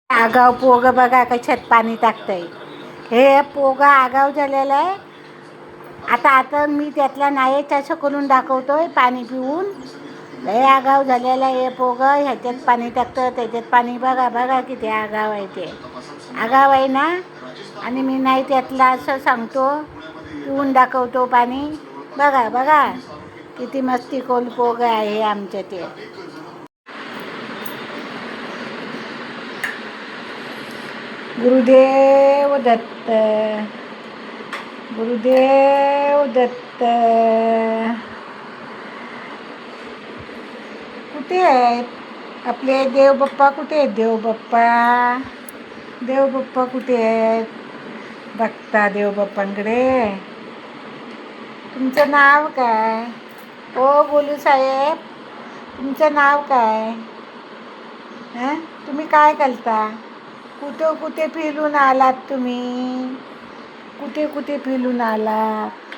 आगाव पोग बघा कशात पाणी टाकतंय. हे पोगा आगाव झालेलं आहे. आता मी त्यातला नायच असं करून दाखवतोय पाणी पिऊन. लय आगाव झालेला आहे हे पोग. ह्याच्यात पाणी टाकतं त्याच्यात पाणी. बघा किती आगाव आहे ते. आगाव आहे ना. आणि मी नाही त्यातला असं सांगतो, पिऊन दाखवतो पाणी. बघा किती मस्तीखोर पोग आहे आमच्या ते. गुरुदेव दत्त, गुरुदेव दत्त. कुठे आहेत आपले देवबाप्पा? कुठे आहेत देवबाप्पा? देवबाप्पा कुठे आहेत? बघता देवबाप्पांकडे. तुमचं नाव काय? ओ बोलू साहेब, तुमचं नाव काय? तुम्ही काय करता? कुठे फिरून आलात तुम्ही? कुठे फिरून आलात?